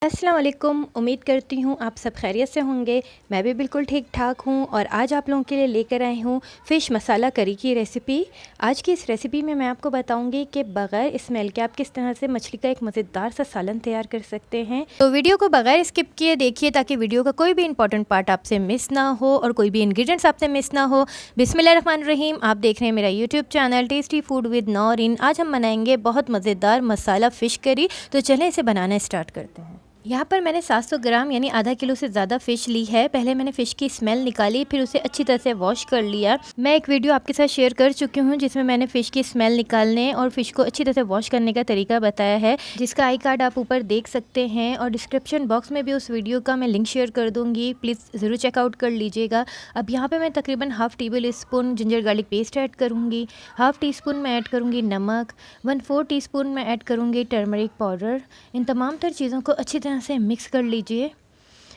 अस्सलाम वालेकुम। उम्मीद करती हूँ आप सब खैरियत से होंगे। मैं भी बिल्कुल ठीक ठाक हूँ और आज आप लोगों के लिए लेकर आई हूँ फ़िश मसाला करी की रेसिपी। आज की इस रेसिपी में मैं आपको बताऊँगी कि बग़ैर स्मेल के आप किस तरह से मछली का एक मज़ेदार सा सालन तैयार कर सकते हैं। तो वीडियो को बग़ैर स्किप किए देखिए ताकि वीडियो का कोई भी इंपॉर्टेंट पार्ट आपसे मिस ना हो और कोई भी इंग्रेडिएंट्स आपसे मिस ना हो। बिस्मिल्लाहिर्रहमानिर्रहीम। आप देख रहे हैं मेरा YouTube channel tasty food with Naureen. आज हम बनाएंगे बहुत मज़ेदार मसाला फ़िश करी। तो चलें इसे बनाना स्टार्ट करते हैं। यहाँ पर मैंने 700 ग्राम यानी आधा किलो से ज़्यादा फ़िश ली है। पहले मैंने फ़िश की स्मेल निकाली, फिर उसे अच्छी तरह से वॉश कर लिया। मैं एक वीडियो आपके साथ शेयर कर चुकी हूँ जिसमें मैंने फ़िश की स्मेल निकालने और फ़िश को अच्छी तरह से वॉश करने का तरीका बताया है, जिसका आई कार्ड आप ऊपर देख सकते हैं और डिस्क्रिप्शन बॉक्स में भी उस वीडियो का मैं लिंक शेयर कर दूँगी। प्लीज़ ज़रूर चेकआउट कर लीजिएगा। अब यहाँ पर मैं तकरीबन half table spoon ginger garlic paste add करूँगी, हाफ़ टी स्पून मैं ऐड करूँगी नमक, 1/4 टीस्पून मैं ऐड करूँगी टर्मरिक पाउडर। इन तमाम तर चीज़ों को अच्छी तरह से मिक्स कर लीजिए।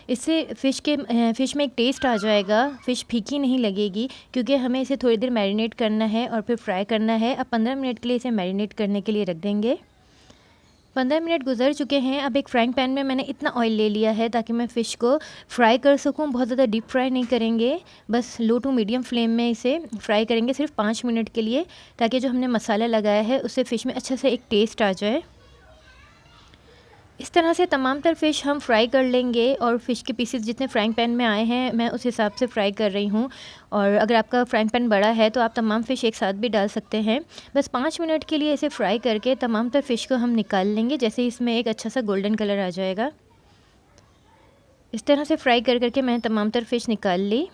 इससे फ़िश में एक टेस्ट आ जाएगा, फ़िश फीकी नहीं लगेगी क्योंकि हमें इसे थोड़ी देर मैरिनेट करना है और फिर फ्राई करना है। अब 15 मिनट के लिए इसे मैरिनेट करने के लिए रख देंगे। 15 मिनट गुजर चुके हैं। अब एक फ्राइंग पैन में मैंने इतना ऑयल ले लिया है ताकि मैं फ़िश को फ्राई कर सकूं। बहुत ज़्यादा डीप फ्राई नहीं करेंगे, बस लो टू मीडियम फ्लेम में इसे फ्राई करेंगे सिर्फ 5 मिनट के लिए, ताकि जो हमने मसाला लगाया है उससे फ़िश में अच्छा से एक टेस्ट आ जाए। इस तरह से तमाम तर फ़िश हम फ्राई कर लेंगे और फ़िश के पीसेस जितने फ्राइंग पैन में आए हैं मैं उस हिसाब से फ्राई कर रही हूँ। और अगर आपका फ्राइंग पैन बड़ा है तो आप तमाम फ़िश एक साथ भी डाल सकते हैं। बस 5 मिनट के लिए इसे फ्राई करके तमाम तर फ़िश को हम निकाल लेंगे, जैसे इसमें एक अच्छा सा गोल्डन कलर आ जाएगा। इस तरह से फ्राई कर करके मैंने तमाम तर फ़िश निकाल ली।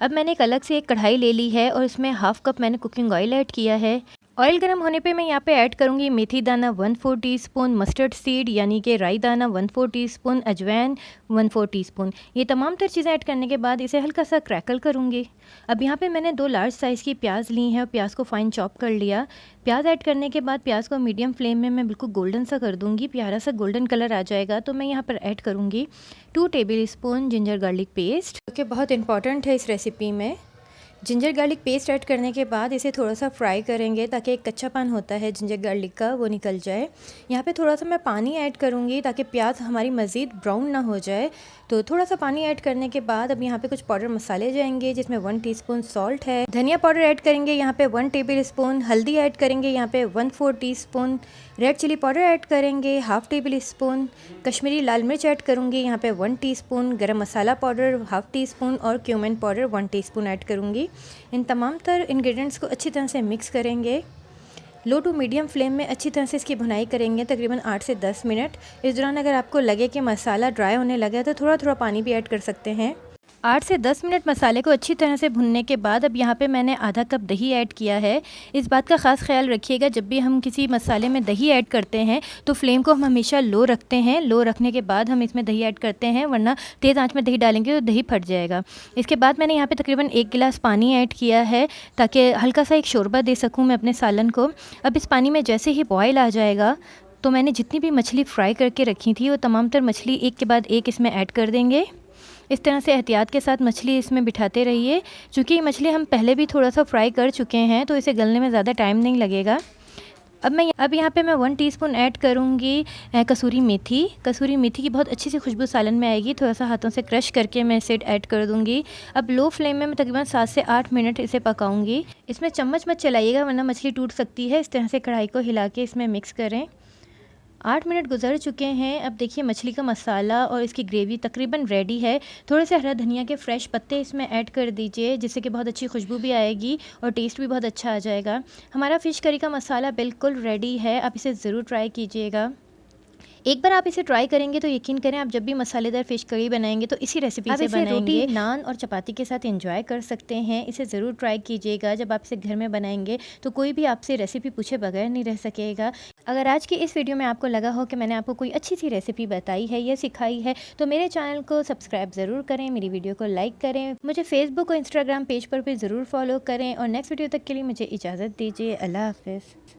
अब मैंने एक अलग से एक कढ़ाई ले ली है और इसमें हाफ़ कप मैंने कुकिंग ऑयल ऐड किया है। ऑयल गर्म होने पे मैं यहाँ पे ऐड करूँगी मेथी दाना 1/4 टीस्पून, मस्टर्ड सीड यानी कि राई दाना 1/4 टीस्पून, अजवाइन 1/4 टीस्पून। ये तमाम तर चीज़ें ऐड करने के बाद इसे हल्का सा क्रैकल करूँगी। अब यहाँ पे मैंने 2 लार्ज साइज़ की प्याज ली हैं और प्याज को फाइन चॉप कर लिया। प्याज ऐड करने के बाद प्याज को मीडियम फ्लेम में मैं बिल्कुल गोल्डन सा कर दूँगी। प्यारा सा गोल्डन कलर आ जाएगा तो मैं यहाँ पर ऐड करूँगी 2 table spoon ginger garlic paste, जो कि बहुत इंपॉर्टेंट है इस रेसिपी में। जिंजर गार्लिक पेस्ट ऐड करने के बाद इसे थोड़ा सा फ्राई करेंगे ताकि एक कच्चापन होता है जिंजर गार्लिक का वो निकल जाए। यहाँ पे थोड़ा सा मैं पानी ऐड करूँगी ताकि प्याज हमारी मज़ीद ब्राउन ना हो जाए। तो थोड़ा सा पानी ऐड करने के बाद अब यहाँ पे कुछ पाउडर मसाले जाएंगे, जिसमें 1 टीस्पून सॉल्ट है, धनिया पाउडर ऐड करेंगे यहाँ पे 1 टेबल स्पून, हल्दी ऐड करेंगे यहाँ पे 1/4 teaspoon, red chilli powder add करेंगे हाफ़ टेबल स्पून, कश्मीरी लाल मिर्च ऐड करूँगी यहाँ पे 1 teaspoon, garam masala powder half teaspoon और क्यूमिन पाउडर 1 टीस्पून ऐड करूँगी। इन तमाम तर इंग्रेडिएंट्स को अच्छी तरह से मिक्स करेंगे। लो टू मीडियम फ्लेम में अच्छी तरह से इसकी भुनाई करेंगे तकरीबन 8 से 10 मिनट। इस दौरान अगर आपको लगे कि मसाला ड्राई होने लगा है तो थोड़ा थोड़ा पानी भी ऐड कर सकते हैं। 8 से 10 मिनट मसाले को अच्छी तरह से भुनने के बाद अब यहाँ पे मैंने आधा कप दही ऐड किया है। इस बात का ख़ास ख्याल रखिएगा, जब भी हम किसी मसाले में दही ऐड करते हैं तो फ्लेम को हम हमेशा लो रखते हैं। लो रखने के बाद हम इसमें दही ऐड करते हैं, वरना तेज़ आंच में दही डालेंगे तो दही फट जाएगा। इसके बाद मैंने यहाँ पे तकरीबन 1 गिलास पानी ऐड किया है ताकि हल्का सा एक शोरबा दे सकूँ मैं अपने सालन को। अब इस पानी में जैसे ही बॉयल आ जाएगा तो मैंने जितनी भी मछली फ्राई करके रखी थी वो तमाम तर मछली एक के बाद एक इसमें ऐड कर देंगे। इस तरह से एहतियात के साथ मछली इसमें बिठाते रहिए। चूँकि ये मछली हम पहले भी थोड़ा सा फ्राई कर चुके हैं तो इसे गलने में ज़्यादा टाइम नहीं लगेगा। अब यहाँ पे मैं 1 टीस्पून ऐड करूँगी कसूरी मेथी। कसूरी मेथी की बहुत अच्छी सी खुशबू सालन में आएगी। थोड़ा सा हाथों से क्रश करके मैं इसे ऐड कर दूँगी। अब लो फ्लेम में मैं तकरीबन 7 से 8 मिनट इसे पकाऊँगी। इसमें चम्मच मत चलाइएगा वरना मछली टूट सकती है। इस तरह से कढ़ाई को हिला के इसमें मिक्स करें। 8 मिनट गुजर चुके हैं। अब देखिए मछली का मसाला और इसकी ग्रेवी तकरीबन रेडी है। थोड़े से हरा धनिया के फ्रेश पत्ते इसमें ऐड कर दीजिए, जिससे कि बहुत अच्छी खुशबू भी आएगी और टेस्ट भी बहुत अच्छा आ जाएगा। हमारा फ़िश करी का मसाला बिल्कुल रेडी है। आप इसे ज़रूर ट्राई कीजिएगा। एक बार आप इसे ट्राई करेंगे तो यकीन करें आप जब भी मसालेदार फ़िश करी बनाएंगे तो इसी रेसिपी से बनाएंगे। रोटी, नान और चपाती के साथ एंजॉय कर सकते हैं। इसे ज़रूर ट्राई कीजिएगा। जब आप इसे घर में बनाएंगे तो कोई भी आपसे रेसिपी पूछे बगैर नहीं रह सकेगा। अगर आज की इस वीडियो में आपको लगा हो कि मैंने आपको कोई अच्छी सी रेसिपी बताई है या सिखाई है तो मेरे चैनल को सब्सक्राइब ज़रूर करें, मेरी वीडियो को लाइक करें, मुझे फेसबुक और इंस्टाग्राम पेज पर भी ज़रूर फॉलो करें और नेक्स्ट वीडियो तक के लिए मुझे इजाज़त दीजिए। अल्लाह हाफ़िज़।